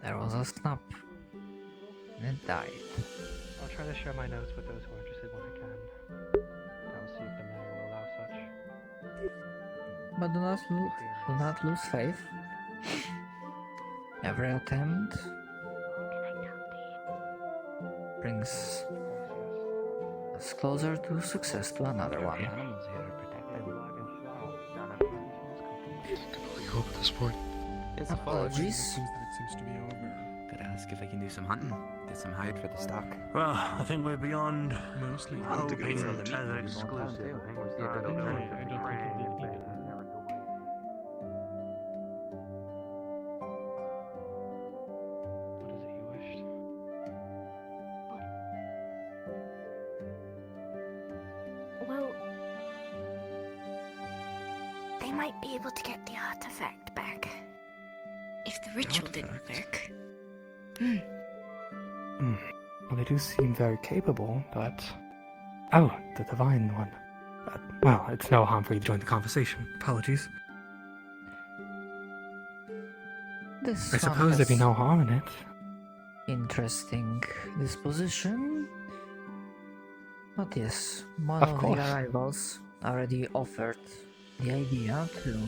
There was a snap. And it died. I'll try to share my notes with those who are interested when I can. I'll see if the mayor will allow such. But do not lose faith. Every attempt brings us closer to success to another one. Animals here are protected. We hope at this point. It's Apologies. Seems that it seems to be over. Gotta ask if I can do some hunting. Get some hide for the stock. Well, I think we're beyond Mostly. hoping to go as for the meat. exclusive. I don't think they need it. What is it you wished? Well, they might be able to get the artifact back. If the ritual didn't work. Well, they do seem very capable, but... Oh, the divine one. Well, it's no harm for you to join the conversation. Apologies. This I suppose there'd be no harm in it. interesting disposition. But yes, one Of of course. the arrivals already offered the idea to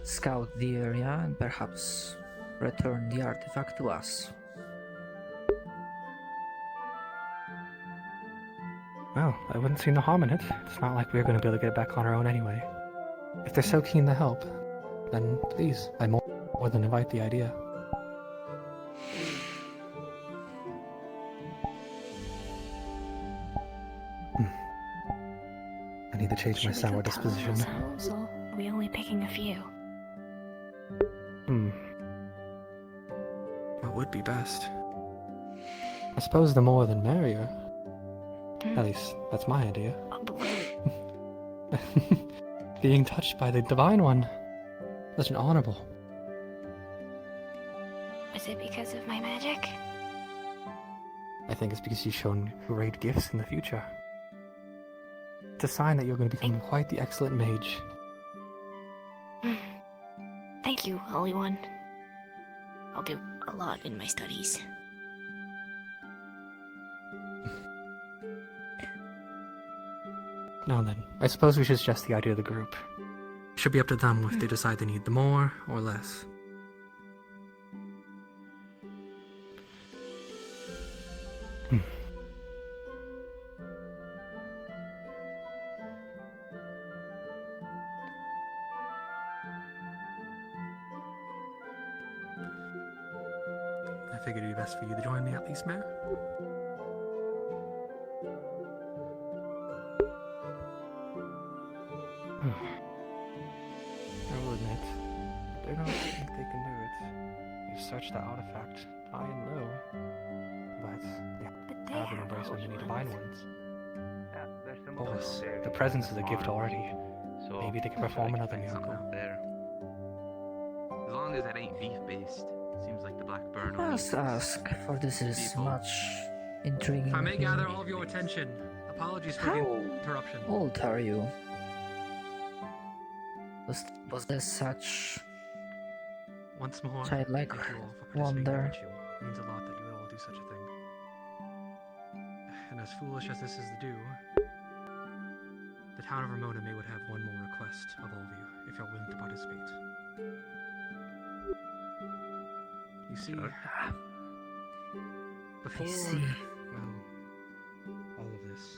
scout the area and perhaps return the artifact to us. Well, I wouldn't see no harm in it. It's not like we're going to be able to get it back on our own anyway. If they're so keen to help, then please, I more than invite the idea. I need to change my Should we sour go tell disposition. them ourselves, or are we only picking a few? What would be best? I suppose the more the merrier. At least, that's my idea. But wait, Being touched by the Divine One. Such an honorable. was it because of my magic? I think it's because you've shown great gifts in the future. It's a sign that you're going to become quite the excellent mage. Thank you, Holy One. I'll do a lot in my studies. Now then, I suppose we should suggest the idea of the group. Should be up to them if they decide they need the more or less. I figured it'd be best for you to join me at least, Mayor. I will admit, I don't think they can do it. We've searched the artifact high and low, but But they they haven't are embraced holy any divine ones. ones. There's some Of course, the presence is a gift already. Maybe they can perform another miracle. There. As long as it ain't beef based, seems like the black burn. I must ask, for this is People. much intriguing. If I may to gather me. all of your attention, apologies for How the interruption. old are you? Was there such Once more, childlike thank you all for participating in the wonder? ritual. It means a lot that you would all do such a thing. And as foolish as this is to do, the town of Ramona may would have one more request of all of you, if you're willing to participate. You see, before, see. well, all of this,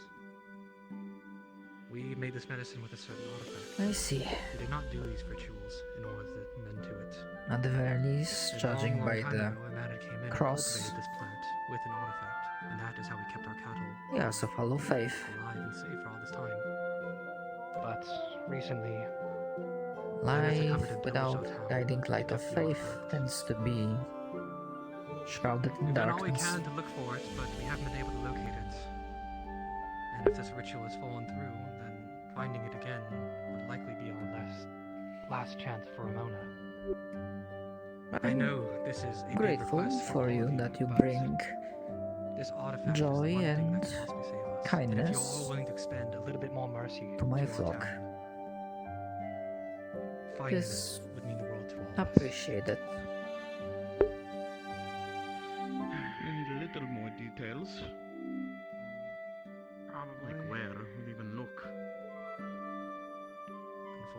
we made this medicine with a certain artifact. I see. We did not do these rituals in order to mend to it. At the very least, A judging long by time the ago, a man came in and cross. cultivated this plant with an artifact, and that is how we kept our cattle Yes, a follow faith. alive and safe for all this time. But recently, Life without guiding light of faith tends to be shrouded in we've done all we darkness. can to look for it, but we haven't been able to locate it. And if this ritual has fallen through, then finding it again would likely be our last chance for Ramona. I know this is a big Grateful request for all you of that you but bring this artifact joy is the one thing and that can possibly save us. And if kindness you're all willing to expend a little bit more mercy to my our flock. town, finding Yes. this would mean the world to all of us. Appreciate it.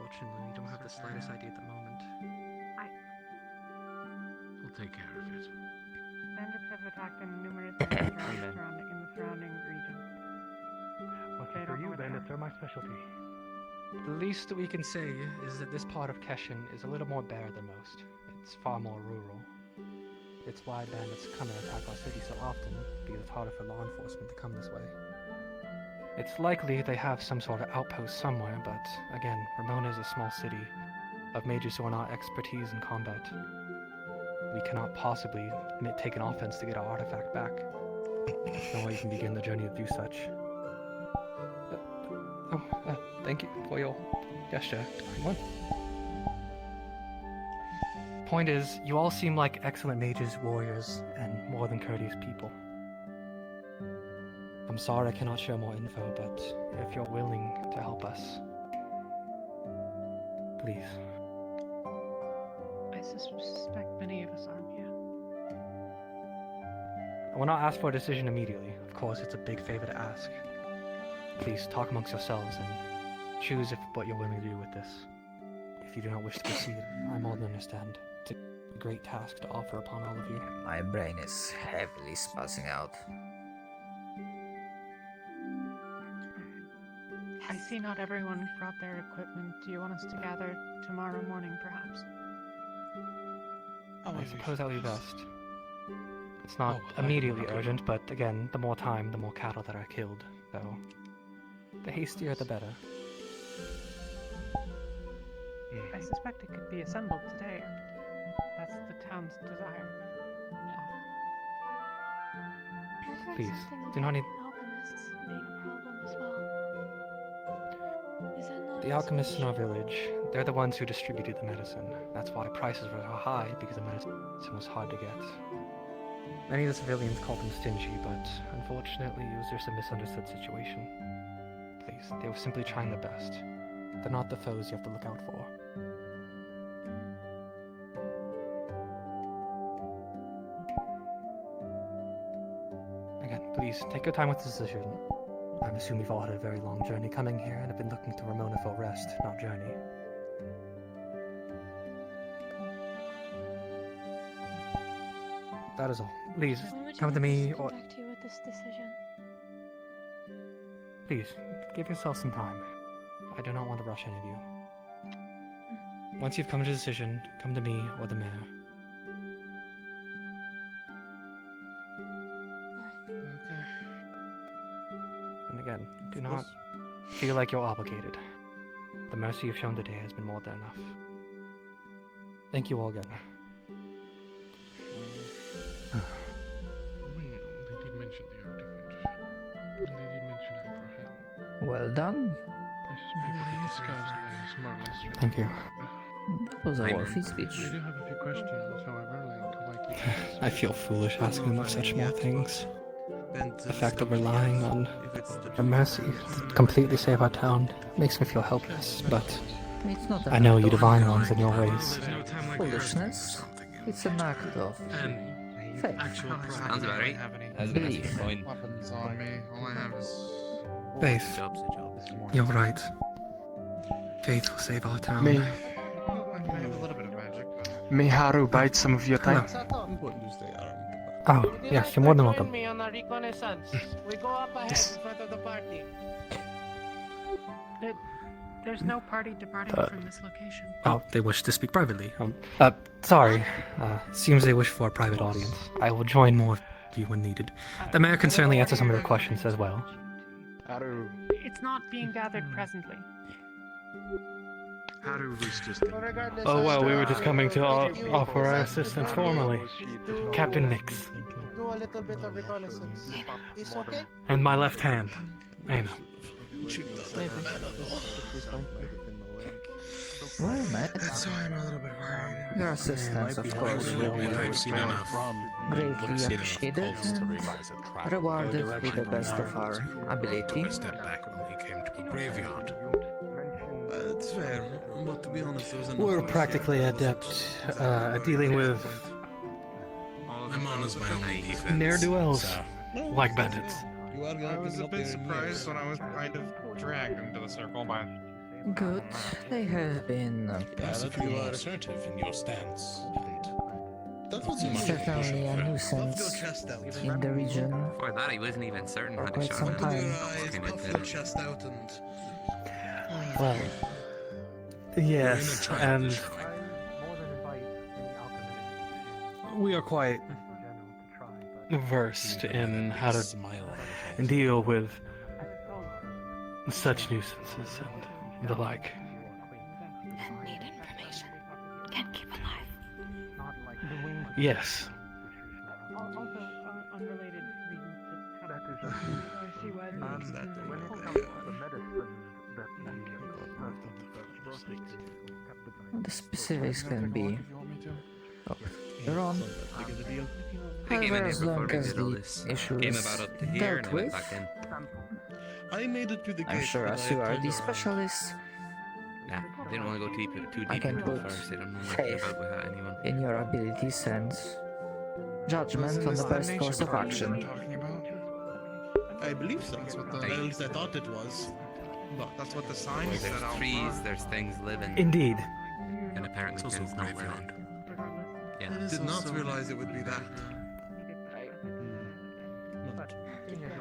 unfortunately. We don't have the slightest idea at the moment. We'll take care of it. Bandits have attacked in numerous areas in the surrounding region. Lucky for you, bandits are my specialty. The least that we can say is that this part of Keshin is a little more bare than most. It's far more rural. It's why bandits come and attack our city so often, because it's harder for law enforcement to come this way. It's likely they have some sort of outpost somewhere, but again, Ramona is a small city of mages who are not expertise in combat. We cannot possibly take an offense to get our artifact back. There's no way you can begin the journey to do such. Thank you for your gesture. What? Point is, you all seem like excellent mages, warriors, and more than courteous people. I'm sorry I cannot share more info, but if you're willing to help us, please. I suspect many of us aren't yet. I will not ask for a decision immediately. Of course, it's a big favor to ask. Please talk amongst yourselves and choose what you're willing to do with this. If you do not wish to proceed, I more than understand. It's a great task to offer upon all of you. My brain is heavily spazzing out. I see not everyone brought their equipment. Do you want us to gather tomorrow morning, perhaps? I suppose that would be best. It's not immediately urgent, but again, the more time, the more cattle that are killed, so the hastier the better. I suspect it could be assembled today. That's the town's desire. Please, do not need... Alchemists being a problem as well. Is that not The alchemists in our village, they're the ones who distributed the medicine. That's why prices were so high, because the medicine was hard to get. Many of the civilians called them stingy, but unfortunately it was just a misunderstood situation. Please, they were simply trying their best. They're not the foes you have to look out for. Again, please, take your time with the decision. I'm assuming you've all had a very long journey coming here and have been looking to Ramona for rest, not journey. That is all. Please, When would you come to like us me to come or... back to you with this decision? Please, give yourself some time. I do not want to rush any of you. Once you've come to a decision, come to me or the mayor. Okay. And again, do not feel like you're obligated. The mercy you've shown today has been more than enough. Thank you all again. They did mention the artifact. And they did mention Abraham. Well done. I suspect that he disguised as more or less. Thank you. That was a worthy I speech. do have a few questions, however, like I feel foolish asking them of such small things. The fact that we're relying on your mercy to completely save our town makes me feel helpless, but It's not I an know act you of divine ones in your ways. There's no time like foolishness. It's an act of And faith. actual sounds about right. Belief. Weapons on me. All I have is. Faith, you're right. Faith will save our town. I have a little bit of magic, but. May Haru bide some of your time? Oh, yes, you're more than welcome. Me on a reconnaissance. We go up ahead in front of the party. There's no party departing from this location. Oh, they wish to speak privately. Sorry. Seems they wish for a private audience. I will join more of you when needed. The mayor can certainly answer some of your questions as well. Haru. It's not being gathered presently. Haru was just. Oh, well, we were just coming to offer our assistance formally. Captain Nix. Do a little bit of reconnaissance. It's okay? And my left hand. I know. Well met. So I'm a little bit worried. Your assistance, of course, will be greatly appreciated and rewarded with the best of our ability. Step back when we came to a graveyard. That's fair, but to be honest, there was enough. We're practically adept dealing with I'm on as my only defense. ne'er-do-wells, like bandits. I was a bit surprised when I was kind of dragged into the circle by Good. They have been Perhaps you are assertive in your stance, and that wasn't much of a certainly a push-up. nuisance Puff your chest out. in the region. Before that, he wasn't even certain For how to quite shot some him. Open time. your eyes, Kinda puff did your it. chest out, and Well, yes, and More than invite any alchemists we are quite in general to try, but versed in how to smile deal with I suppose such nuisances and the like. And need information. Can't keep alive. not like the wings. Yes. Also, unrelated reasons to That is I see why when it comes to the medicine that The specifics can be later on. I came in However, here as before long we as did all the this. issue Came is about up to here and dealt I went with, back in. I made it to the I'm gate. sure but as I you are turned the around. specialist Nah, didn't want to go too I deep can into put it first. I don't know nothing faith about without anyone. in your abilities and judgment on the best course of action. Talking about? I believe so. That's what the- At least I thought it was. But That's what the sign Where said there's out trees, front. there's things living, Indeed. and apparently It's also things not living. graveyard. Yeah. I did not realize it would be that.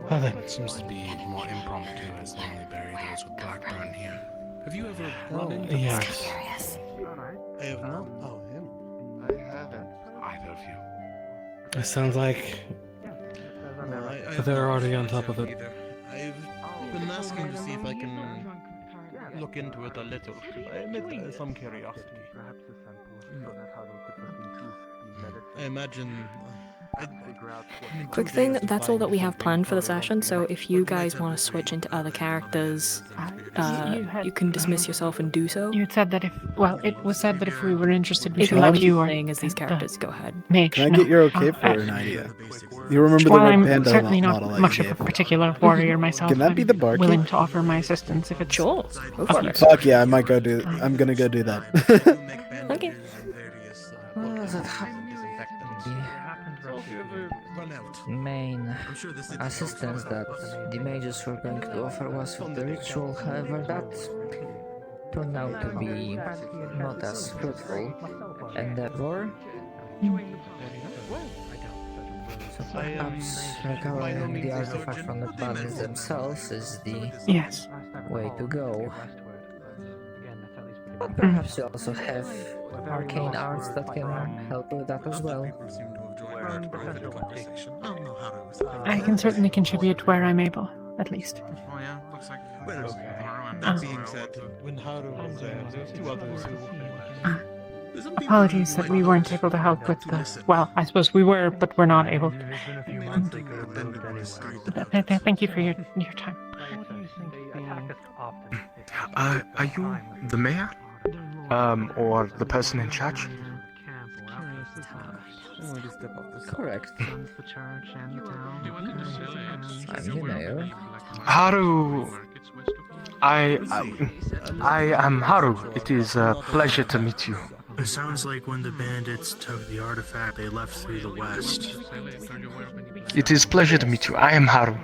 Well then, It seems to be more impromptu as normally bury those with Blackburn here. Have you ever run into yes. Curious. I have not. Oh, him. either of you? It sounds like No, I they're have already not on top of it. either. I've been asking to see if I can look into it a little. I admit I have some curiosity. Perhaps a sample, so that's how they could look into the medicine. I imagine. Figure out what Quick thing, that's all that we have planned for the session, so if you guys want to switch into other characters, you can dismiss yourself and do so. You had said that if, well, it was said that if we were interested, we If should you let want to you be or playing as these characters, go ahead. mage. Can I no. get your okay for an idea? You remember the Well, red I'm panda certainly model not that much you of a gave? particular warrior myself. Can that be I'm the barkeep? willing to offer my assistance if it's Sure, go for it. Fuck yeah, I might go do. I'm gonna go do that. Okay. Well, that happened. So if you ever run out, Main assistance that the mages were going to offer was with the ritual, however that turned out to be not as fruitful, and therefore so perhaps recovering the artifact from the bodies themselves is the Yes. way to go. But perhaps you also have arcane arts that can help with that as well. people seem to have joined our private conversation. Oh no, Haru was I can certainly contribute where I'm able, at least. Oh yeah, looks like. Well, tomorrow and that next being tomorrow. said, when Haru was there, there was two others who. Some people Apologies that might we not weren't able to help with to the. listen. Well, I suppose we were, but we're not able. It's been a few Maybe months to they could have bend moved the anyway. discreet. Thank you for your time. They attack us often. Are you the mayor? Or the person in charge? Correct. I'm the mayor. Haru. I am Haru. It is a pleasure to meet you. It sounds like when the bandits took the artifact, they left through the west. It is pleasure to meet you. I am Haru.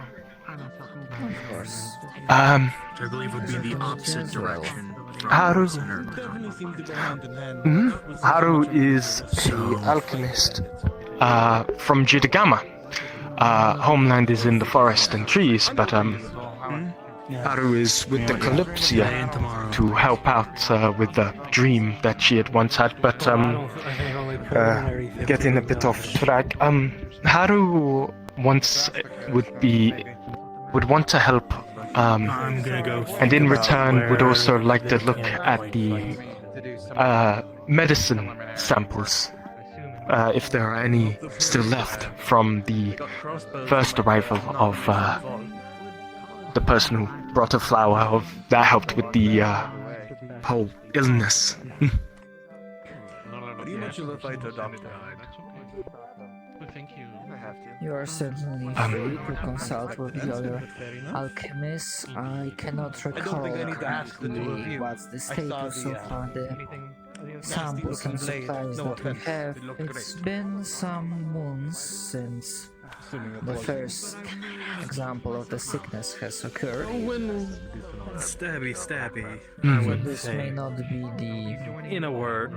Of course. Which I believe would be the opposite direction from Haru. the center of town. Definitely seem to go hand in hand. Mhm. Haru is an alchemist from Jitagama. Homeland is in the forest and trees, but Haru is with the Calypsia to help out with the dream that she had once had, but getting a bit off track. Haru once would want to help, I'm gonna go. and in return would where also like to they look can at the medicine samples. If there are any still left from the first arrival of the person who brought a flower that helped with the whole illness. Pretty much a fighter doctor. Thank you. You are certainly free to consult with the other alchemists. I cannot recall think I need to ask the two of currently you. what's the I saw status the, so far. The Anything samples and supplies that we have, it's been some moons since the first example of the sickness has occurred. Stabby, stabby. So this may not be the... In a word.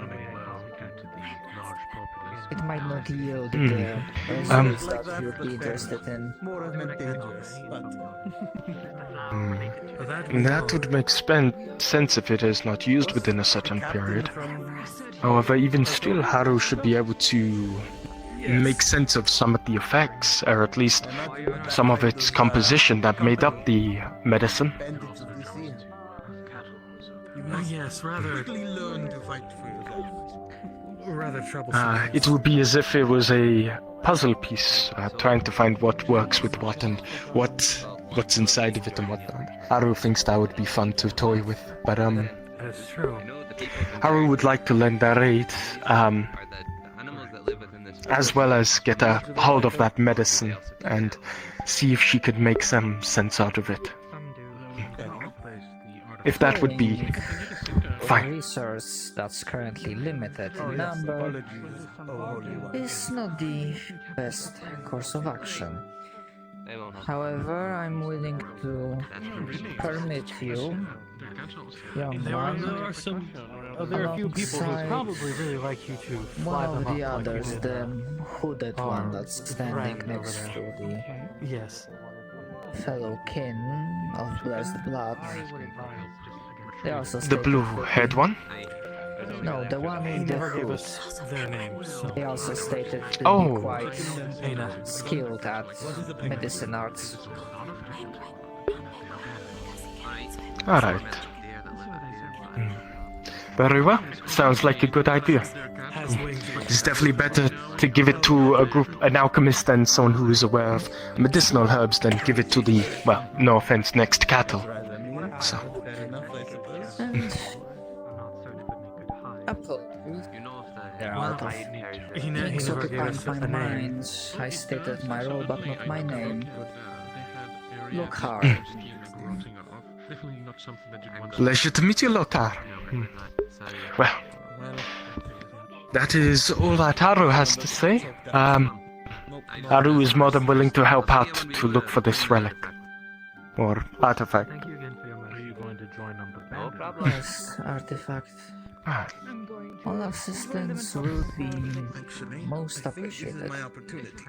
It might not yield the results that you'd be interested in. More advantageous, but... That would make sense if it is not used within a certain period. However, even still, Haru should be able to make sense of some of the effects, or at least some of its composition that made up the medicine. Yes, rather. Quickly learn to fight for yourself. Rather troublesome. It would be as if it was a puzzle piece, trying to find what works with what and what's inside of it and whatnot. Haru thinks that would be fun to toy with, but That's true. Haru would like to lend that aid, as well as get a hold of that medicine and see if she could make some sense out of it. If that would be A fine. resource that's currently limited in number is not the best course of action. However, I'm willing to permit you, young There are one, some. There are a few people who alongside probably really like you to fly one them of the up like you others, did the hooded one our that's standing friend over next to there. the Yes. fellow kin of blessed blood. They also The stated blue-haired one? No, the one He with the never gave hood. us their names. So. They also stated to Oh. be quite Aina. skilled at medicine arts. Alright. Very well. Sounds like a good idea. It's definitely better to give it to an alchemist than someone who is aware of medicinal herbs than give it to the, well, no offense, next cattle. So. And apologies. They're out of He things never gave occupied us my a name. mind. I stated my role, but not my name. Look hard. Pleasure to meet you, Lothar. Well, that is all that Haru has to say. Haru is more than willing to help out to look for this relic. Or artifact. Thank you again for your Are you going to join on the No band? problem. Yes, artifact. Ah, All assistance will be most I think this is appreciated. my opportunity.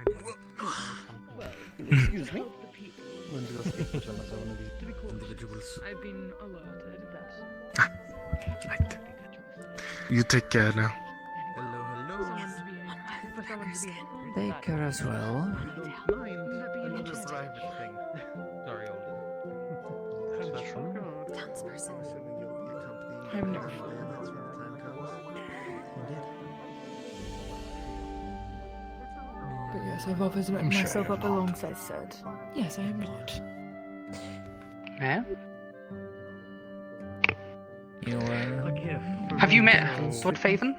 Excuse me? Individuals. I've been alerted that right. You take care now. Hello, hello. for someone to be Take care as well. interesting. Sorry, Townsperson. I'm nervous. But yes, I've offered myself up alongside said. Yes, I am not. Yeah? You Have you met Lord Faven?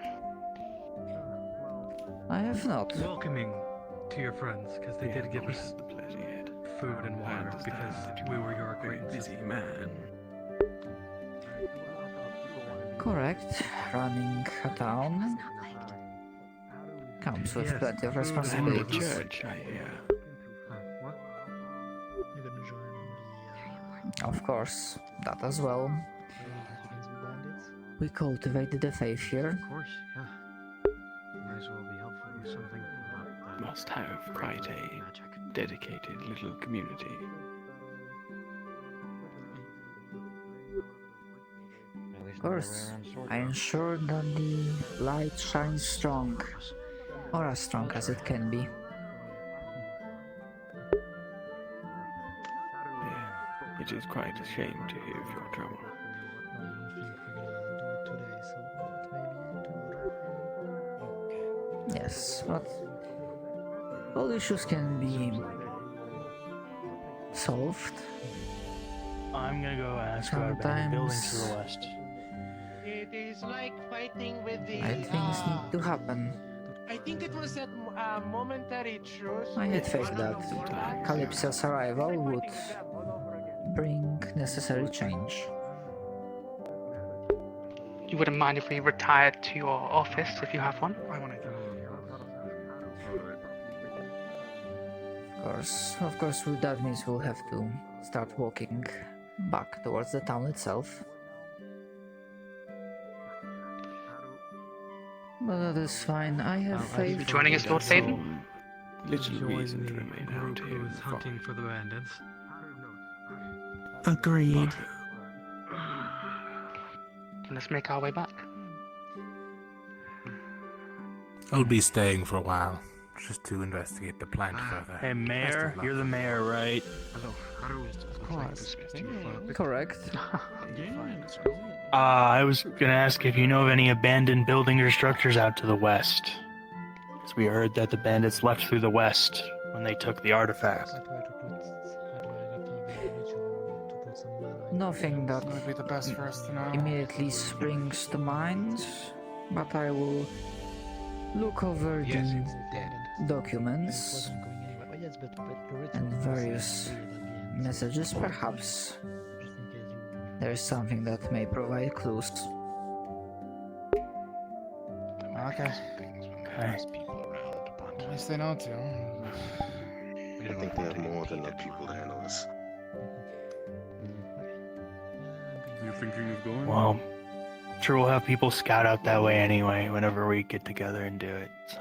I have not. Welcoming to your friends, because they did give us food and water because we were your acquaintances. Busy man. Correct. Running a town comes with plenty of responsibilities. Church, I hear. What? You're gonna join Of course, that as well. We cultivate the faith here. Of course, yeah. Might as well be helpful with something. Must have quite a dedicated little community. Of course, I ensure that the light shines strong, or as strong as it can be. Yeah, it is quite a shame to hear of your trouble. I don't think we're gonna do it today, so maybe tomorrow. Yes, but all issues can be solved. I'm gonna go ask our abandoned buildings to the Sometimes west. It is like fighting with the. right things need to happen. I think it was that momentary truce. I had faith that Calypso's arrival would bring necessary change. you wouldn't mind if we retired to your office if you have one? Of course, that means we'll have to start walking back towards the town itself. But that is fine. I have faith. You joining us, Lord Faden? Little reason to remain out here. Who's hunting for the bandits? Agreed. Let's make our way back. I'll be staying for a while, just to investigate the plant further. Hey, Mayor, you're the mayor, right? Of course. Correct. I was gonna ask if you know of any abandoned buildings or structures out to the west. Because we heard that the bandits left through the west when they took the artifact. Nothing that would be the best for us to know. immediately springs to mind, but I will look over the documents and various messages. Perhaps there is something that may provide clues. Okay. At least they know to. I think they have more than enough people to handle this. You're thinking of going? Well, sure we'll have people scout out that way anyway whenever we get together and do it, so.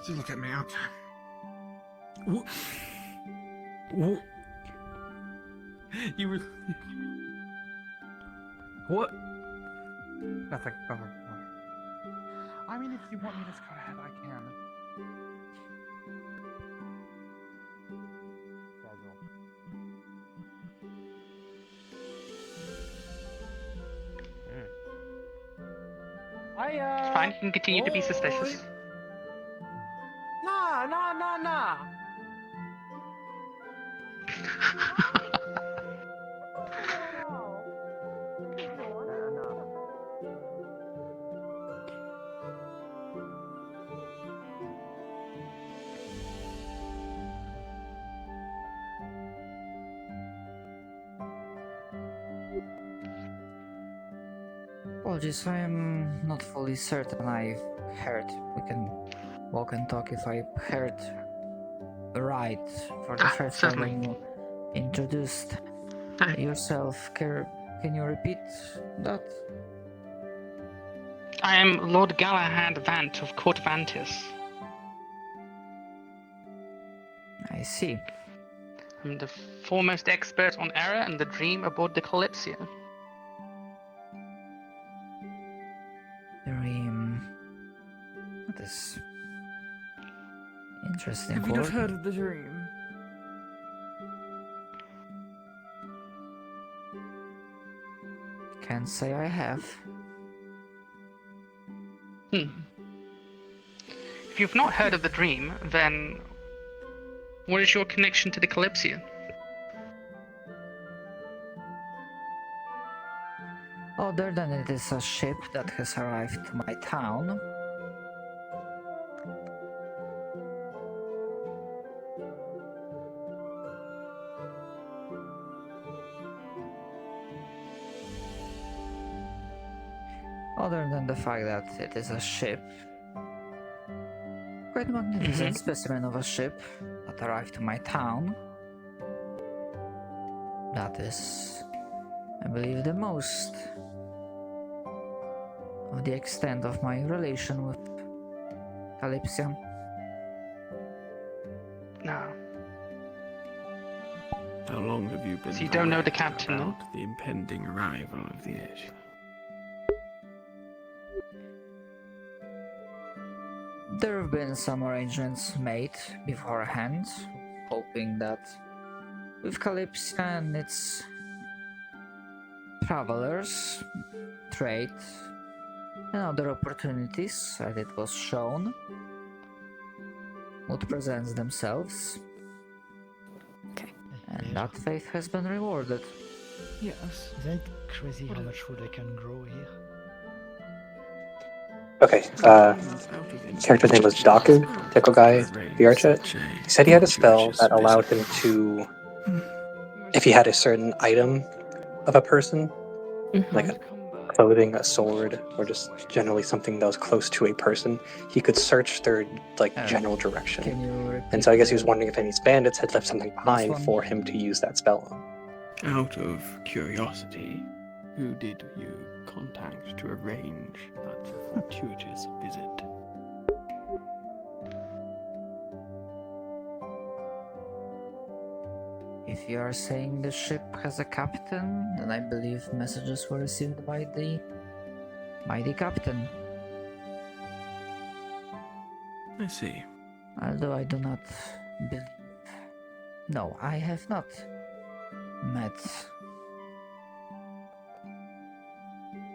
Do look at me, okay? What? What? You were... What? Nothing. Don't worry. I mean, if you want me to scout ahead, I can. Fine, you can continue to be suspicious. Nah. Apologies, I am not fully certain. I heard we can walk and talk if I heard right for the first time when you introduced yourself. Can you repeat that? I am Lord Galahad Vant of Court Vantis. I see. I'm the foremost expert on error and the dream aboard the Calypsia. That is interesting. Have you not heard of the dream? Can't say I have. If you've not heard of the dream, then what is your connection to the Calypsia? Other than it is a ship that has arrived to my town. Other than the fact that it is a ship, quite a magnificent specimen of a ship that arrived to my town. That is, I believe, the most of the extent of my relation with Calypsia. No. How long have you been? So you don't know the captain, then? About the impending arrival of the airship. There have been some arrangements made beforehand, hoping that with Calypsia and its travelers, trade, and other opportunities, as it was shown, would present themselves. Okay. And that faith has been rewarded. Yes. Isn't it crazy how much food I can grow here? Okay, character's name was Daku, Tickle Guy, VRChat. He said he had a spell that allowed him to, if he had a certain item of a person, like a clothing, a sword, or just generally something that was close to a person, he could search their general direction. And so I guess he was wondering if any bandits had left something behind for him to use that spell on. Out of curiosity, who did you contact to arrange that fortuitous visit? If you are saying the ship has a captain, then I believe messages were received by the captain. I see. Although I do not believe... No, I have not met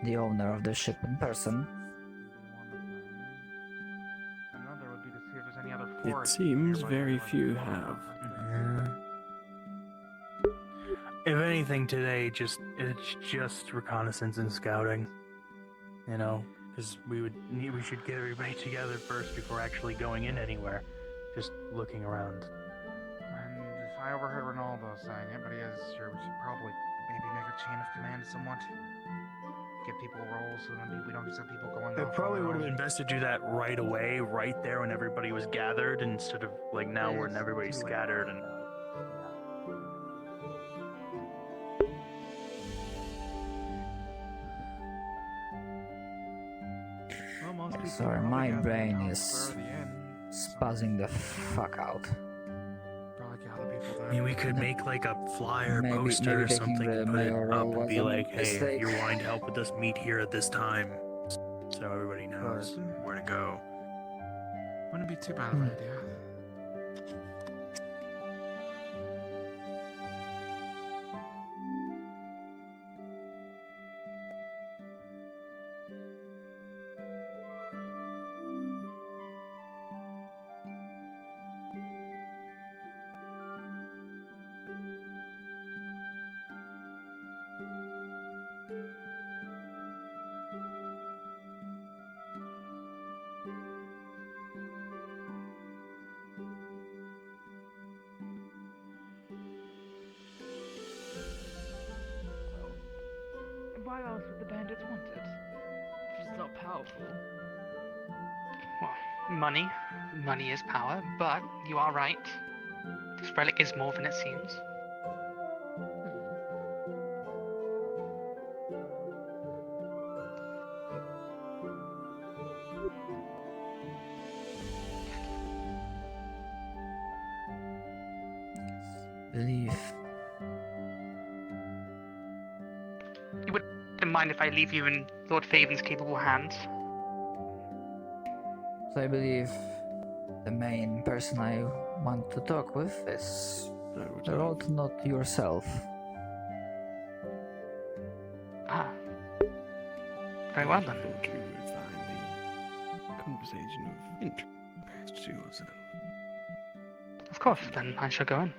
the owner of the ship in person. Another would be to see if there's any other It forest seems nearby. very few have. If anything today, it's just reconnaissance and scouting. You know, because we should get everybody together first before actually going in anywhere. Just looking around. And if I overheard Ronaldo saying it, but he is sure we should probably maybe make a chain of command somewhat. Give people roles so then we don't just have people going It off probably on would their have own. been best to do that right away, right there when everybody was gathered, instead of like now when everybody's scattered and. Well, most people Sorry, probably my gather brain around is for the end. spazzing the fuck out. Probably gather people I then. mean, we could make like a flyer, Maybe poster, or taking something, the and put it mayor up role and was be a like, "Hey, mistake." if you're wanting to help with this, meet here at this time," so everybody knows where to go. Wouldn't be too bad of an idea. Why else would the bandits want it? If it's not powerful. Well, money. Money is power, but you are right. This relic is more than it seems. Believe. You wouldn't mind if I leave you in Lord Faven's capable hands? So I believe the main person I want to talk with is Rod, not yourself. Ah. Very well then. I thought you would find the conversation of interest to yourself. Of course, then I shall go in.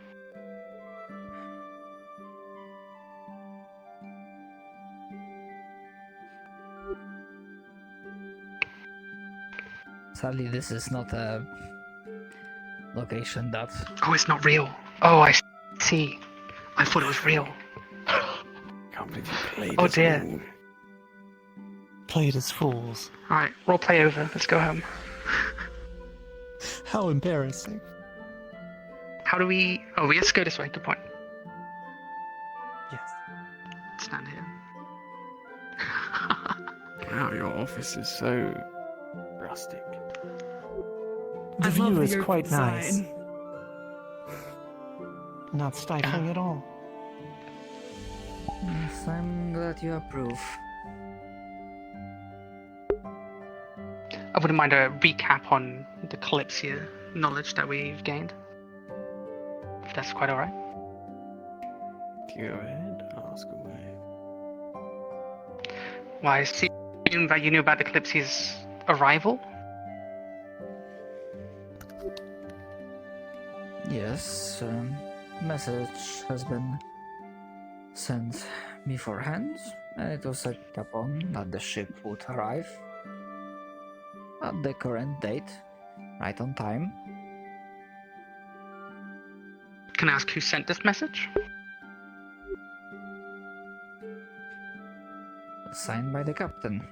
Sadly, this is not a location that... Oh, it's not real. Oh, I see. I thought it was real. Can't believe you played Oh as dear. fool. Played as fools. Alright, roleplay over. Let's go home. How embarrassing. How do we... Oh, we have to go this way. Good point. Yes. Stand here. Wow, your office is so rustic. The I view love is your quite nice. design. Not stifling at all. Yes, I'm glad you approve. I wouldn't mind a recap on the Calypsia knowledge that we've gained. If that's quite alright. Go ahead, ask away. Well, I assume that you knew about the Calypsia's arrival? Yes, message has been sent beforehand, and it was agreed upon that the ship would arrive at the current date, right on time. Can I ask who sent this message? Signed by the captain.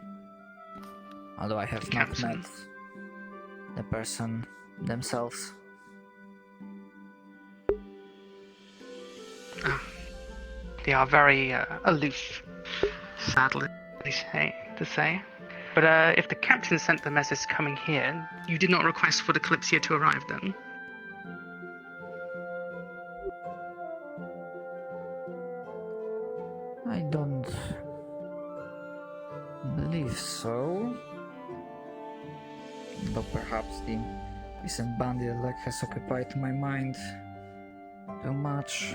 Although I have not met the person themselves. They are very aloof, sadly to say. But if the captain sent the message coming here, you did not request for the Calypsia to arrive then? I don't believe so. Though perhaps the recent bandit luck has occupied my mind too much.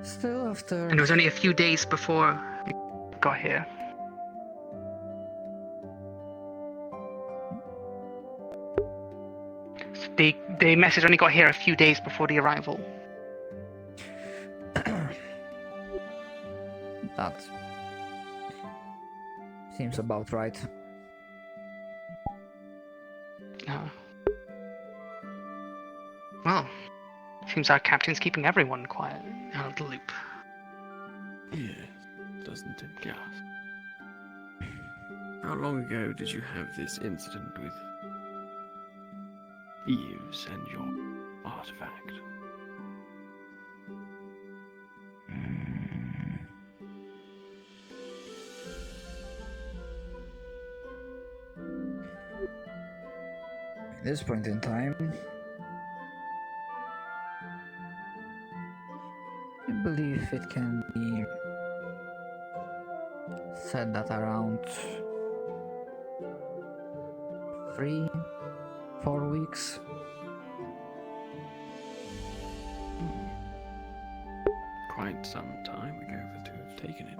Still after... And it was only a few days before you got here. So the message only got here a few days before the arrival. That seems about right. Well, seems our captain's keeping everyone quiet, out of the loop. Yes, doesn't it just? How long ago did you have this incident with Eves and your artifact? At this point in time, I believe it can be said that around 3-4 weeks. Quite some time ago to have taken it.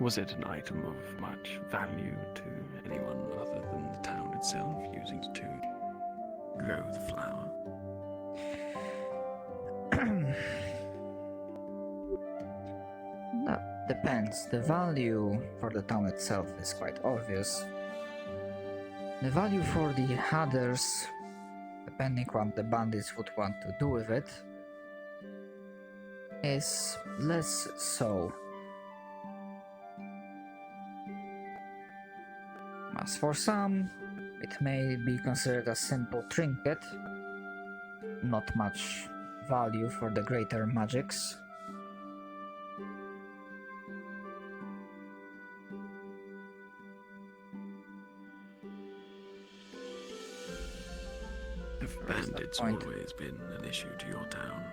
Was it an item of much value to anyone other than the town itself, using it to grow the flower? That depends. The value for the town itself is quite obvious. The value for the others, depending on what the bandits would want to do with it, is less so. As for some, it may be considered a simple trinket, not much value for the greater magics. Have bandits always been an issue to your town?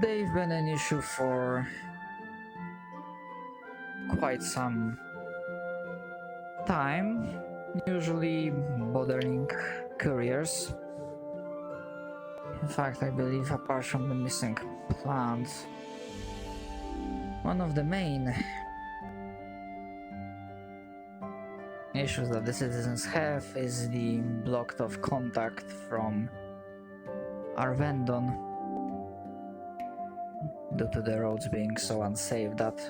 They've been an issue for quite some time, usually bothering couriers. In fact, I believe apart from the missing plant, one of the main issues that the citizens have is the blocked off contact from Arvendon due to the roads being so unsafe that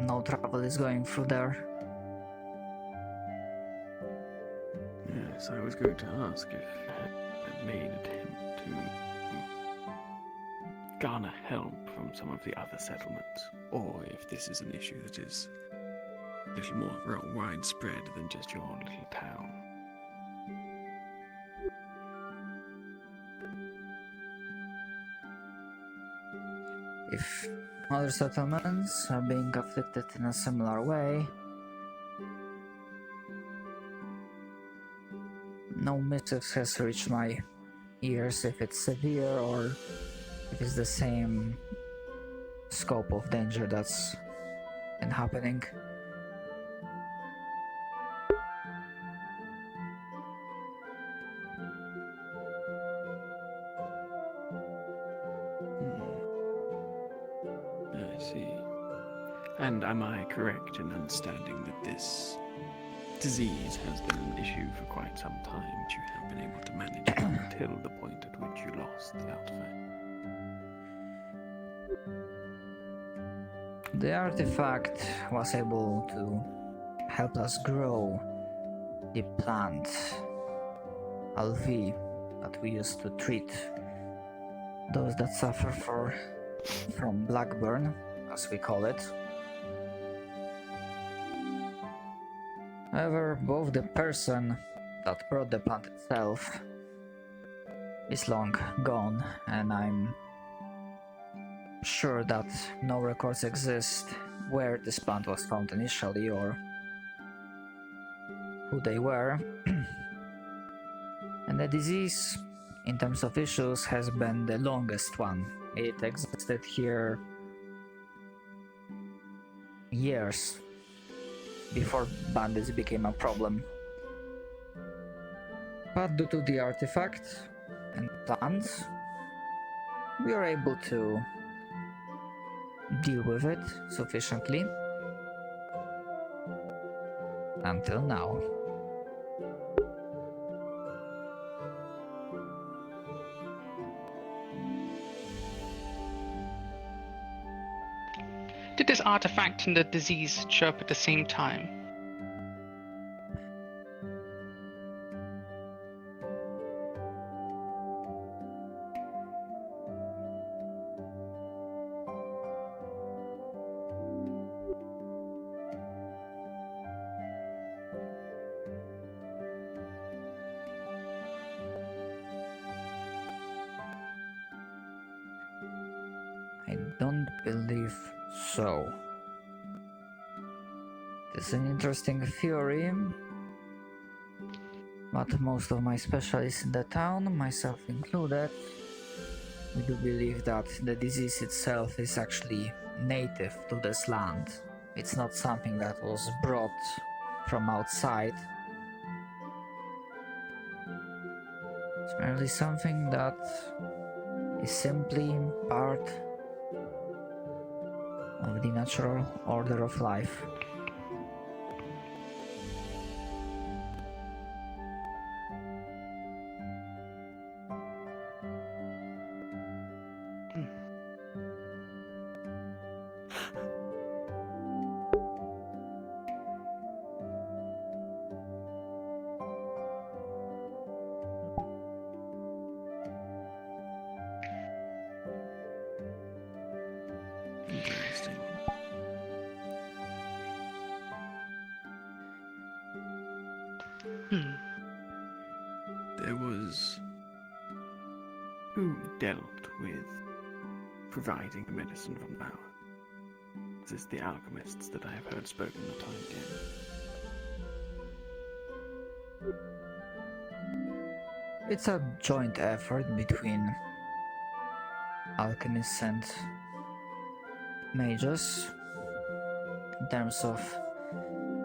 no travel is going through there. Yes, I was going to ask if you had made an attempt to garner help from some of the other settlements, or if this is an issue that is a little more widespread than just your little town. If other settlements are being afflicted in a similar way, no missives has reached my ears if it's severe or if it's the same scope of danger that's been happening. I see. And am I correct in understanding that this disease has been an issue for quite some time, but you have been able to manage it until the point at which you lost the artifact? The artifact was able to help us grow the plant Alvi that we used to treat those that suffer from blackburn, as we call it. However, both the person that brought the plant itself is long gone, and I'm sure that no records exist where this plant was found initially or who they were. And the disease, in terms of issues, has been the longest one. It existed here years before bandits became a problem. But due to the artifact and plants, we are able to deal with it sufficiently until now. Did this artifact and the disease show up at the same time? I don't believe so. It's an interesting theory, but most of my specialists in the town, myself included, we do believe that the disease itself is actually native to this land. It's not something that was brought from outside. It's merely something that is simply part of the natural order of life. Interesting. There was... Who dealt with providing the medicine from the power? Is this the alchemists that I have heard spoken the time again? It's a joint effort between alchemists and mages. In terms of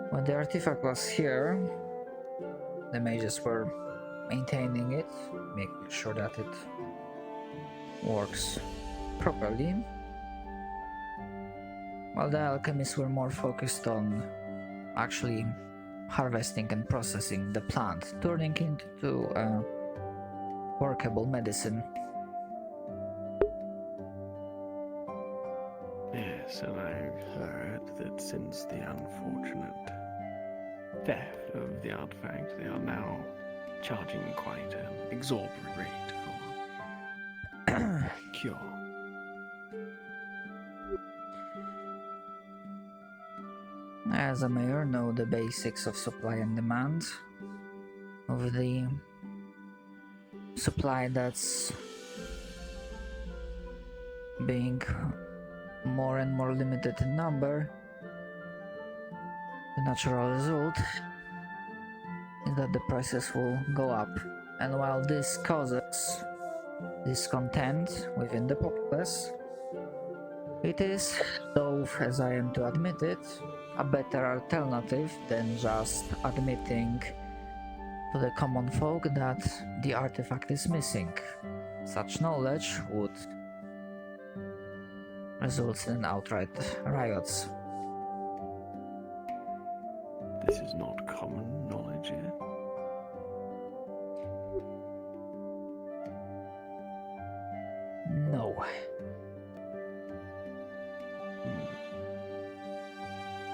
when the artifact was here, the mages were maintaining it, making sure that it works properly, while the alchemists were more focused on actually harvesting and processing the plant, turning it into a workable medicine. Yes, and I've heard that since the unfortunate theft of the artifact, they are now charging quite an exorbitant rate for cure. As a mayor, know the basics of supply and demand of the supply that's being more and more limited in number. The natural result is that the prices will go up, and while this causes discontent within the populace, it is, though as I am to admit it, a better alternative than just admitting to the common folk that the artifact is missing. Such knowledge would result in outright riots. This is not common knowledge yet. No.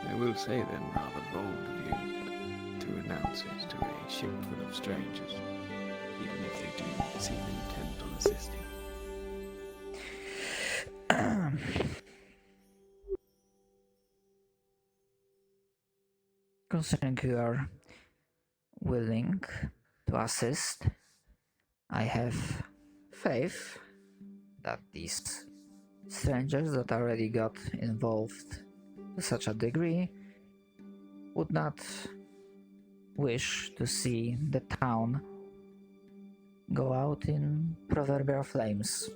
I will say then, rather bold of you to announce it to a ship full of strangers. even if they do seem intent on assisting. Considering you are willing to assist, I have faith that these strangers that already got involved to such a degree would not wish to see the town go out in proverbial flames.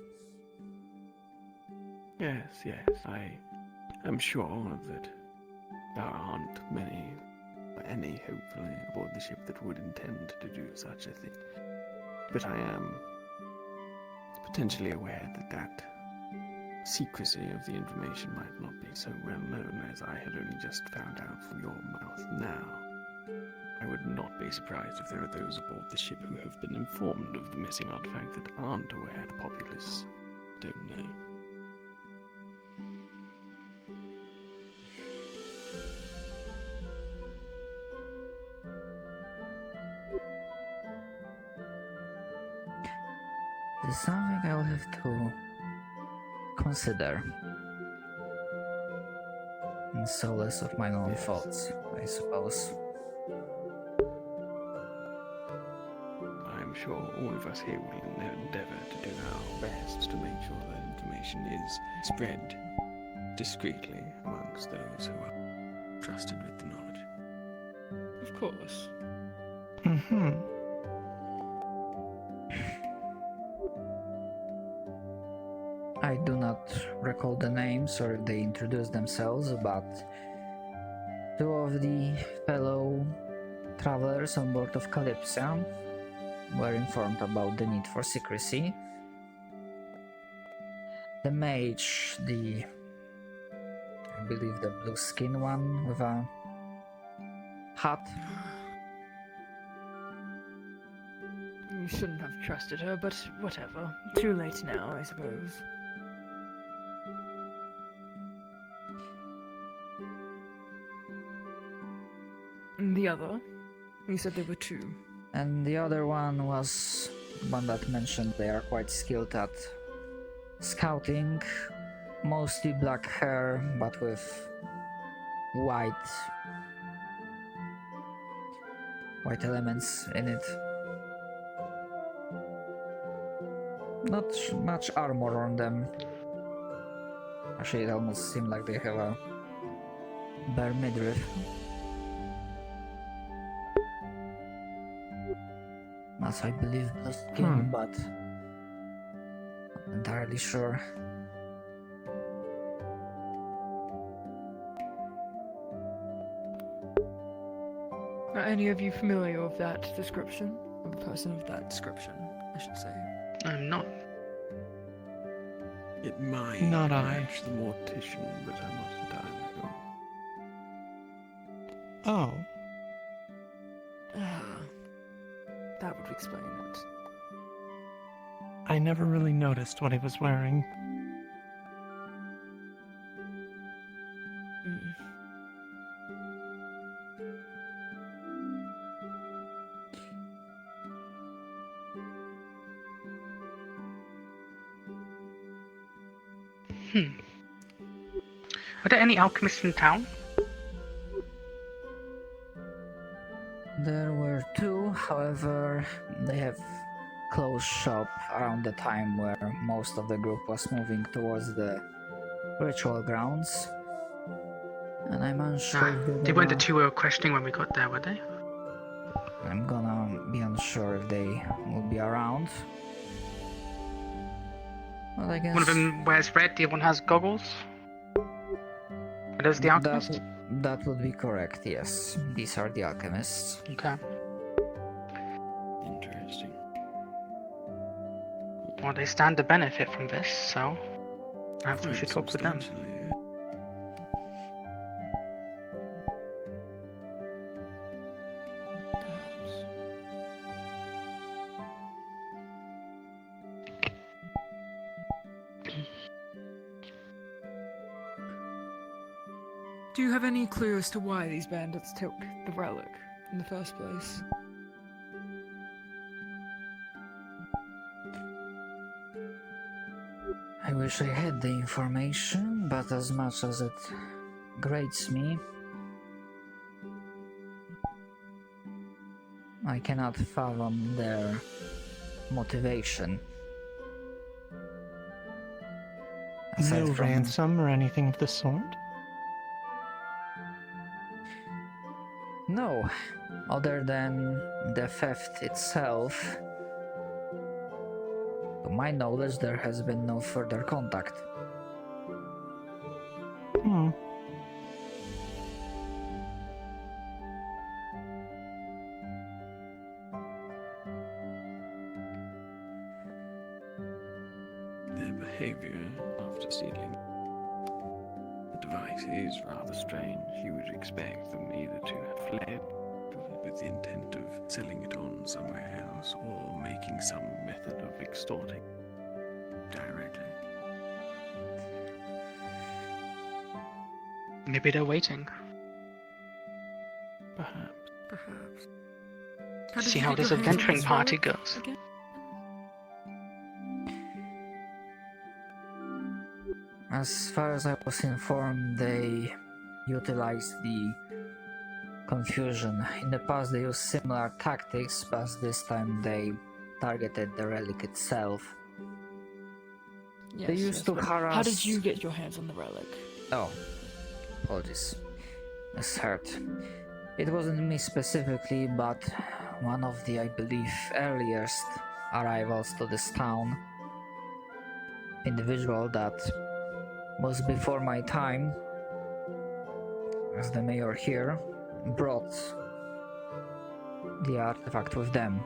Yes, I am sure that there aren't any hopefully aboard the ship that would intend to do such a thing. But I am potentially aware that secrecy of the information might not be so well known as I had only just found out from your mouth now. I would not be surprised if there are those aboard the ship who have been informed of the missing artifact that aren't aware the populace don't know. It's something I'll have to consider. And solace of my own thoughts, I suppose. I'm sure all of us here will endeavour to do our best to make sure that information is spread discreetly amongst those who are trusted with the knowledge. Of course. I do not recall the names or if they introduced themselves, but two of the fellow travelers on board of Calypso were informed about the need for secrecy. The mage, I believe the blue skin one with a hat. You shouldn't have trusted her, but whatever. Too late now, I suppose. And the other? You said there were two. And the other one was one that mentioned they are quite skilled at scouting, mostly black hair, but with white elements in it. Not much armor on them. Actually, it almost seemed like they have a bare midriff. As I believe blue skin, but not entirely sure. Are any of you familiar with that description? Of a person of that description, I should say. I'm not. It might Not I. match the mortician, but I'm not entirely sure. Oh. That would explain it. I never really noticed what he was wearing. Are there any alchemists in town? There were two, however, they have closed shop around the time where most of the group was moving towards the ritual grounds. And I'm unsure if They weren't the two we were questioning when we got there, were they? I'm gonna be unsure if they will be around. Well, I guess One of them wears red, the other one has goggles. Are those the alchemists? That would be correct, yes. These are the alchemists. Okay. Interesting. Well, they stand to benefit from this, so perhaps we should talk with them. Do you have any clue as to why these bandits took the relic in the first place? wish I had the information, but as much as it grates me, I cannot fathom their motivation. No Aside from- ransom or anything of the sort? No, other than the theft itself. To my knowledge, there has been no further contact. Hmm. Their behavior after stealing the device is rather strange. You would expect them either to have fled with the intent of selling it on somewhere else or making some method of extorting directly. Maybe they're waiting. Perhaps. Perhaps. See how this adventuring party goes. As far as I was informed, they utilized the confusion. In the past they used similar tactics, but this time they targeted the relic itself. Yes, They used to but harass... How did you get your hands on the relic? Oh, apologies. Misheard. It wasn't me specifically, but one of the, I believe, earliest arrivals to this town. Individual that was before my time as the mayor here brought the artifact with them.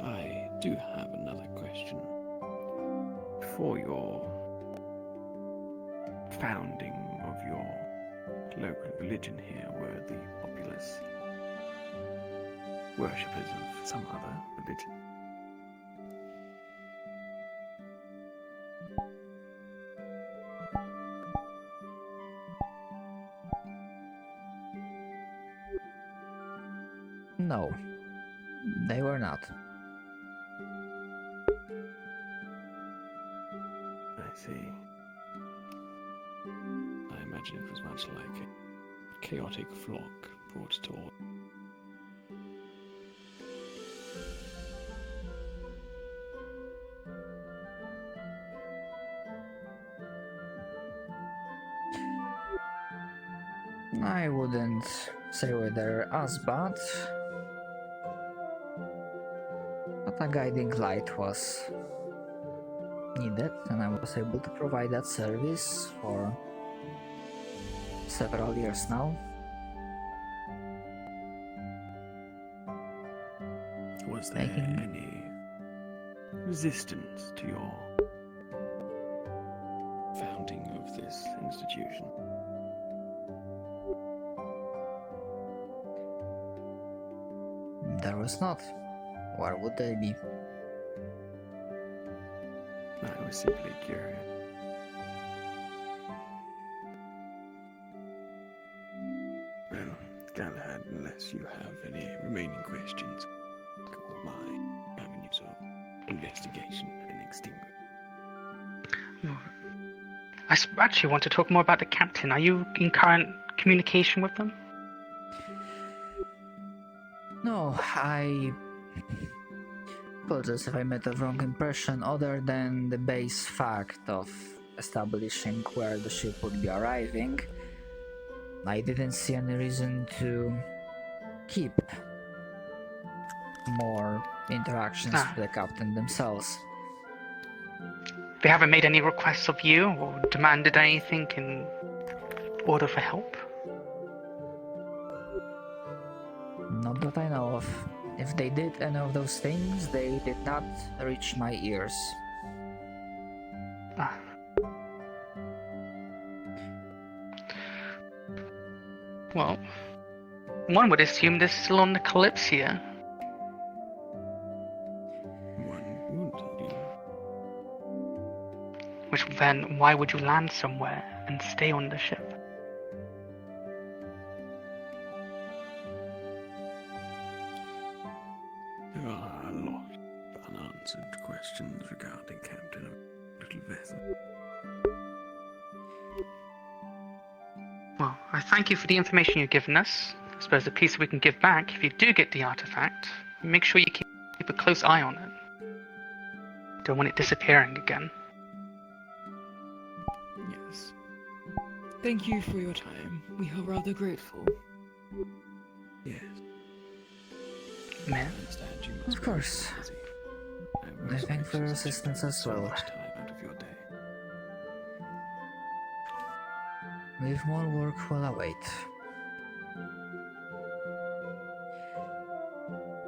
I do have another question. For your founding of your local religion here, were the populace worshippers of some other religion? No, they were not. I see. I imagine it was much like a chaotic flock brought to order. I wouldn't say whether us, but a guiding light was needed, and I was able to provide that service for several years now. Was there any resistance to your founding of this institution? There was not. Where would they be? I was simply curious. Well, Galahad, unless you have any remaining questions, call my avenues of investigation and extinguish. Actually want to talk more about the captain. Are you in current communication with them? No, I apologize if I made a wrong impression, other than the base fact of establishing where the ship would be arriving. I didn't see any reason to keep more interactions with the captain themselves. They haven't made any requests of you or demanded anything in order for help? Not that I know of. If they did any of those things, they did not reach my ears. Well, one would assume they're still on the Calypsia. which then why would you land somewhere and stay on the ship? There are a lot of unanswered questions regarding Captain of Little Vessel. Well, I thank you for the information you've given us. I suppose the piece we can give back, if you do get the artifact, make sure you keep a close eye on it. Don't want it disappearing again. Yes. Thank you for your time. We are rather grateful. Yes. Man. Of course. I thank for your assistance as well. With more work will await.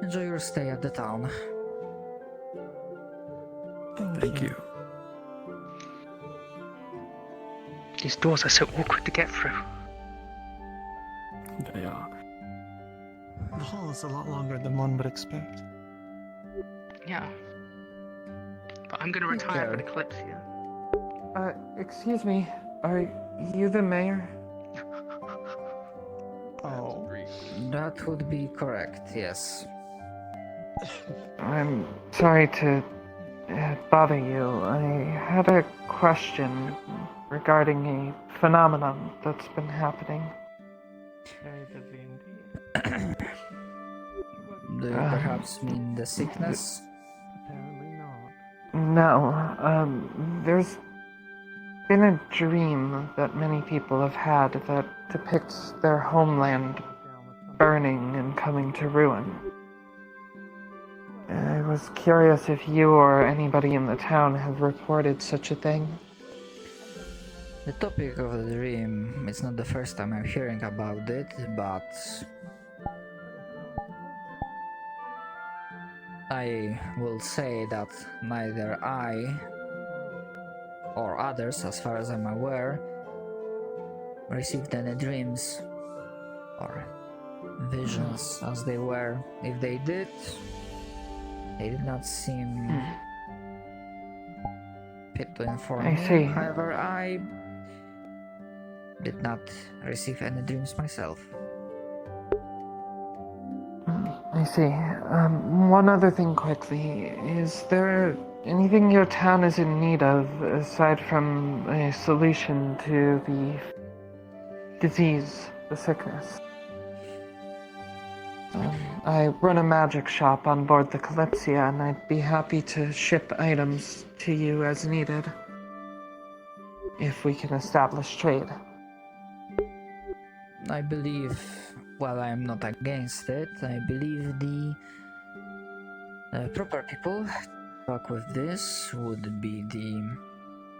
Enjoy your stay at the town. Thank you. These doors are so awkward to get through. They are. The hall is a lot longer than one would expect. Yeah. But I'm gonna retire for the Calypsia. Excuse me. Are you the mayor? Oh. That would be correct, yes. I'm sorry to bother you. I had a question regarding a phenomenon that's been happening. Do you perhaps mean the sickness? No, there's been a dream that many people have had that depicts their homeland burning and coming to ruin. I was curious if you or anybody in the town have reported such a thing. The topic of the dream is not the first time I'm hearing about it, but I will say that neither I or others, as far as I'm aware, received any dreams or visions as they were. If they did not seem fit to inform I me. see. However, I did not receive any dreams myself. I see. One other thing quickly. Is there anything your town is in need of aside from a solution to the disease, the sickness? I run a magic shop on board the Calypsia, and I'd be happy to ship items to you as needed, if we can establish trade. I believe, while I am not against it, I believe the proper people to talk with this would be the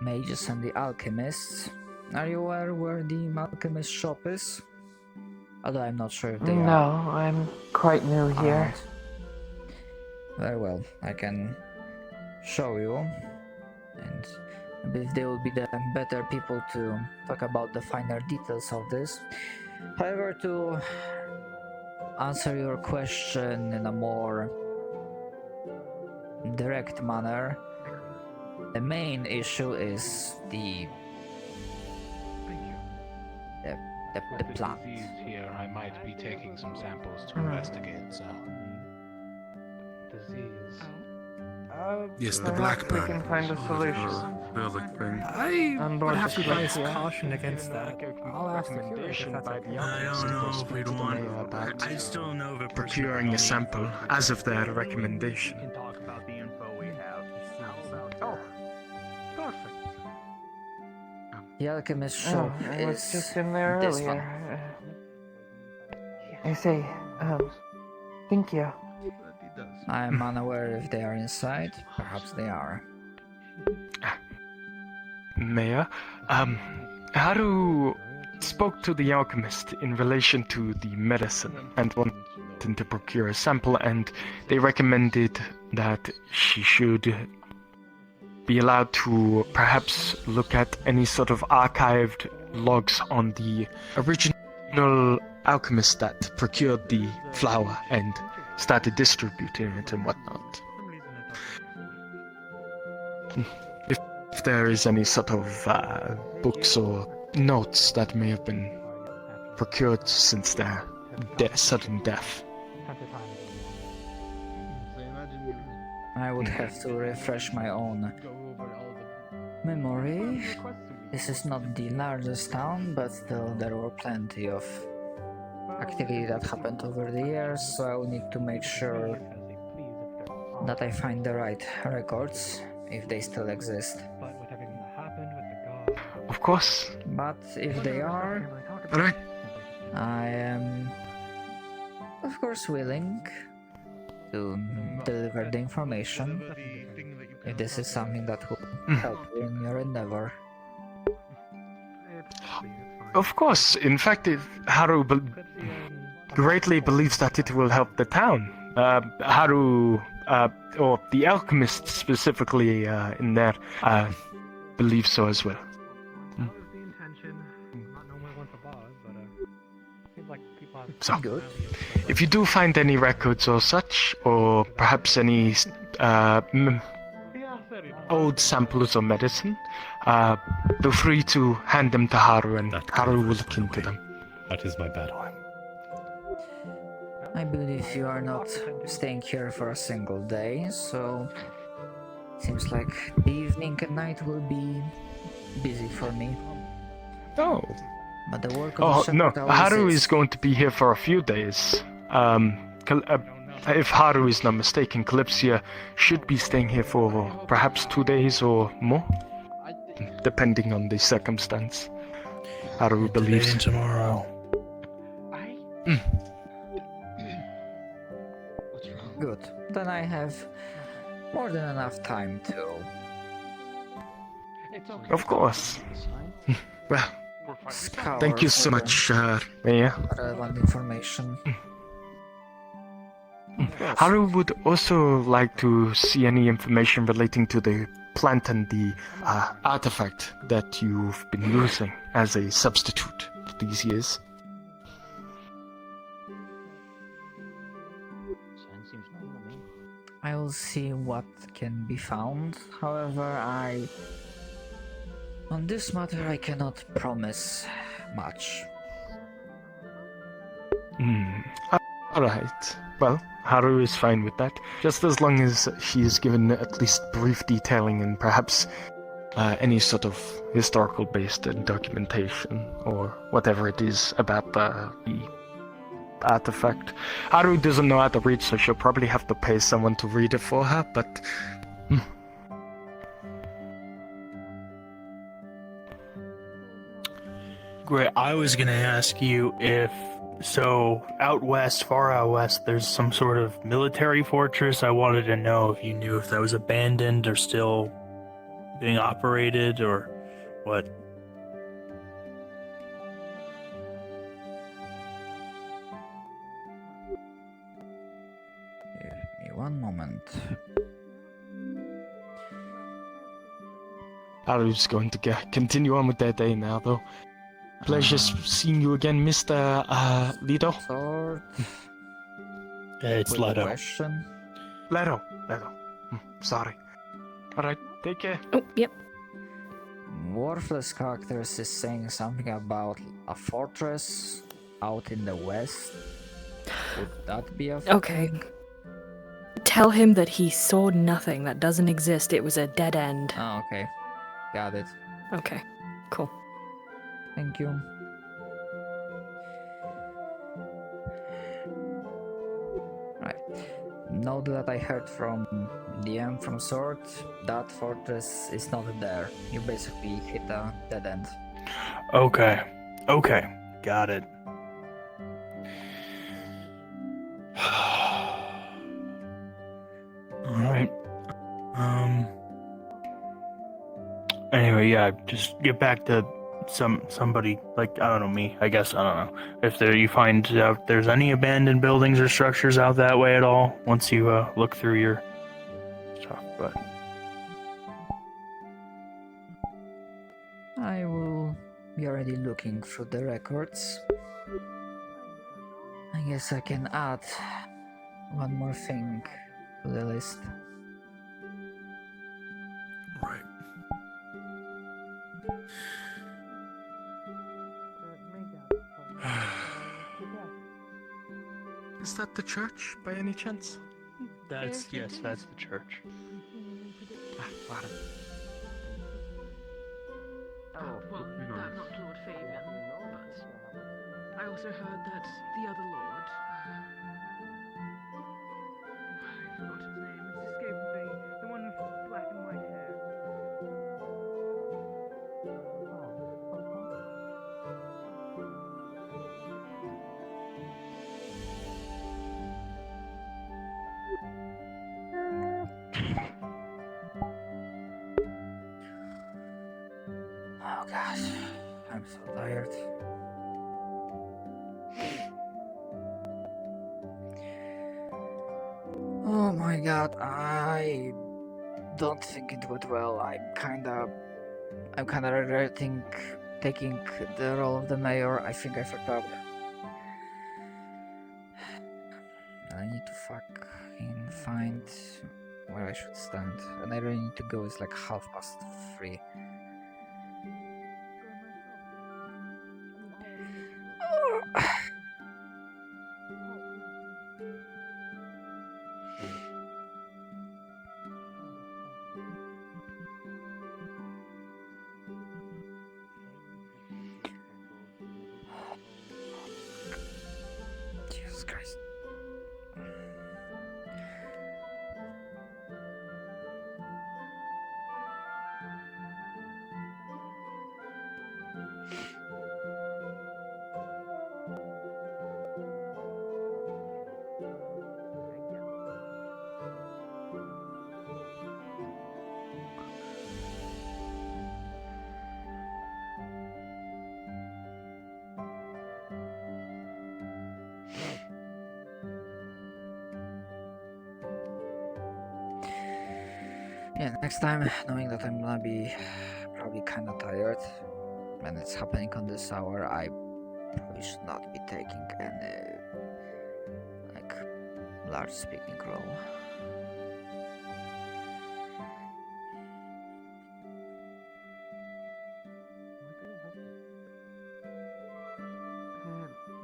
mages and the alchemists. Are you aware where the alchemist shop is? Although I'm not sure if they are. No, I'm quite new here. Very well, I can show you, and I believe they will be the better people to talk about the finer details of this. However, to answer your question in a more direct manner, the main issue is the plant. Here, I might be taking some samples to investigate, so. Disease. Yes, the perhaps blackburn. we can find a solution. I On would board have the to advise Calypsia. caution against that. I'll ask the curator if that's okay. I don't know if we'd want. I still don't know if a procuring a sample as of their recommendation. We can talk about the info we have. Oh, perfect. The alchemist shop I was is just in there this earlier. one. I say, thank you. I am unaware if they are inside. Perhaps they are. Mayor, Haru spoke to the alchemist in relation to the medicine and wanted to procure a sample, and they recommended that she should be allowed to perhaps look at any sort of archived logs on the original alchemist that procured the flower and started distributing it and whatnot. if there is any sort of books or notes that may have been procured since their sudden death. I would have to refresh my own memory. This is not the largest town, but still there were plenty of activity that happened over the years, so I will need to make sure that I find the right records, if they still exist. Of course. But if they are, alright. I am, of course, willing to deliver the information if this is something that will help you in your endeavor. Of course. In fact, Haru greatly believes that it will help the town. Haru, or the alchemist specifically in there, believes so as well. So, if you do find any records or such, or perhaps any old samples of medicine, feel free to hand them to Haru, and Haru will look into them. That is my bad one. I believe you are not staying here for a single day, so seems like the evening and night will be busy for me. Oh. But the work of the no, shepherd always Haru is going to be here for a few days. If Haru is not mistaken, Calypsia should be staying here for perhaps 2 days or more, depending on the circumstance. Haru believes. Today and tomorrow. Good. Then I have more than enough time to... Of course. Well, scour thank you so for much, Maya. relevant information. Haru would also like to see any information relating to the plant and the artifact that you've been using as a substitute these years. I will see what can be found. However, on this matter, I cannot promise much. Alright. Well, Haru is fine with that, just as long as she is given at least brief detailing and perhaps any sort of historical-based documentation or whatever it is about the artifact. Haru doesn't know how to read, so she'll probably have to pay someone to read it for her, but... Great. I was gonna ask you if, so out west, far out west, there's some sort of military fortress. I wanted to know if you knew if that was abandoned or still being operated or what. Give me one moment. Haru's going to continue on with their day now, though. Pleasure seeing you again, Mr. Lido. It's Leto. Question? Leto. Sorry. Alright, take care. Oh, yep. Worthless Characters is saying something about a fortress out in the west. Would that be a Okay. Tell him that he saw nothing. That doesn't exist. It was a dead end. Oh, okay. Got it. Okay. Cool. Thank you. Right. Note that I heard from DM from Sword that fortress is not there. You basically hit a dead end. Okay. Got it. Alright. Anyway, yeah, just get back to somebody, like, I don't know, me, I guess, I don't know. If you find out there's any abandoned buildings or structures out that way at all, once you look through your stuff, but... I will be already looking through the records. I guess I can add one more thing to the list. Right. Is that the church, by any chance? That's the church. Got it. Well, I'm not Lord Fabian, but I also heard that the other lord, I forgot his name, it's escaping me, the one with black and white hair. Oh gosh, I'm so tired. Oh my god, I don't think it went well. I'm kinda regretting taking the role of the mayor. I think I fucked up. I need to fucking find where I should stand, and I really need to go. It's like 3:30. Jesus Christ. Yeah, next time, knowing that I'm gonna be probably kinda tired and it's happening on this hour, I probably should not be taking any like large speaking role.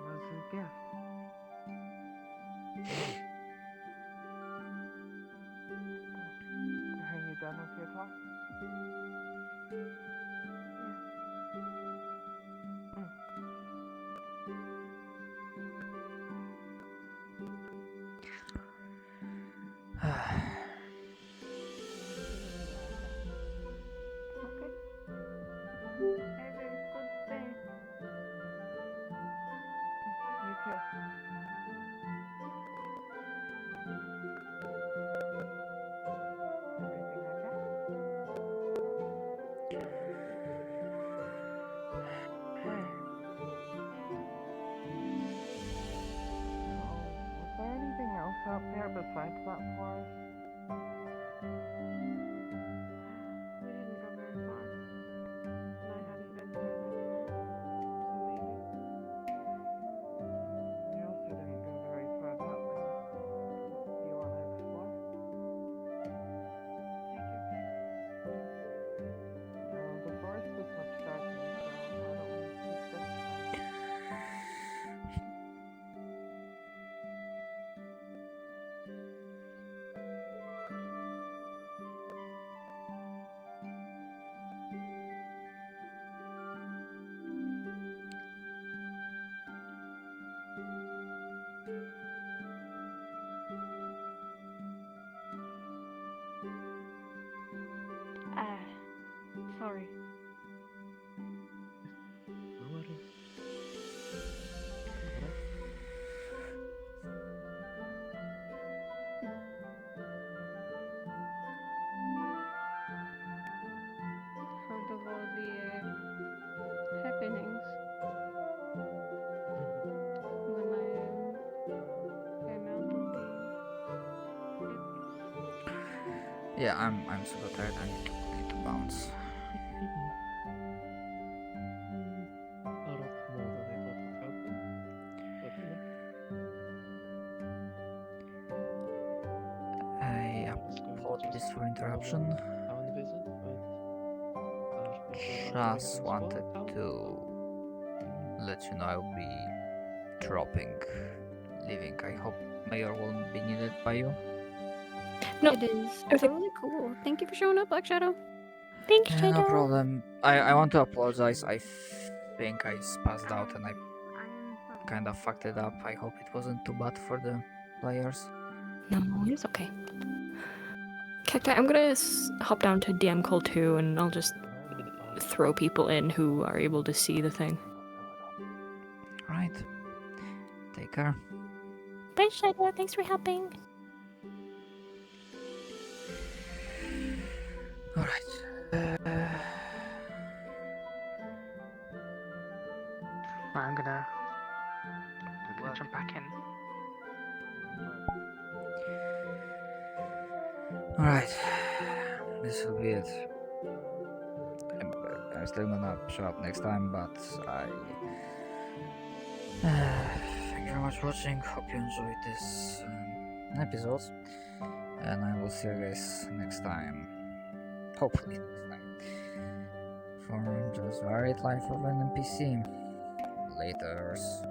Was a gift. Are you done with your talk? Out there besides that forest? We didn't go very far, and I hadn't been there before, so maybe. We also didn't go very far that way. Do you want to explore? Take your pick. No, the forest is much darker, so why don't we take this way? Sorry. Heard of all the happenings when I came out of the Yeah, I'm super tired. I need to bounce. I apologize for interruption. just wanted to let you know I'll be leaving. I hope Mayor won't be needed by you. No, it is totally cool. Thank you for showing up, Black Shadow. Thanks, Yeah, Shadow. no problem. I want to apologize. I think I spazzed out and I kind of fucked it up. I hope it wasn't too bad for the players. No, it's okay. Cacti, I'm gonna hop down to DM call 2 and I'll just throw people in who are able to see the thing. Right. Take care. Bye, Shadow. Thanks for helping. Alright. I'm gonna jump back in. Alright. This will be it. I'm still gonna show up next time, but thank you very much for watching. Hope you enjoyed this episode. And I will see you guys next time. Hopefully next time. For just varied life of an NPC. Laters.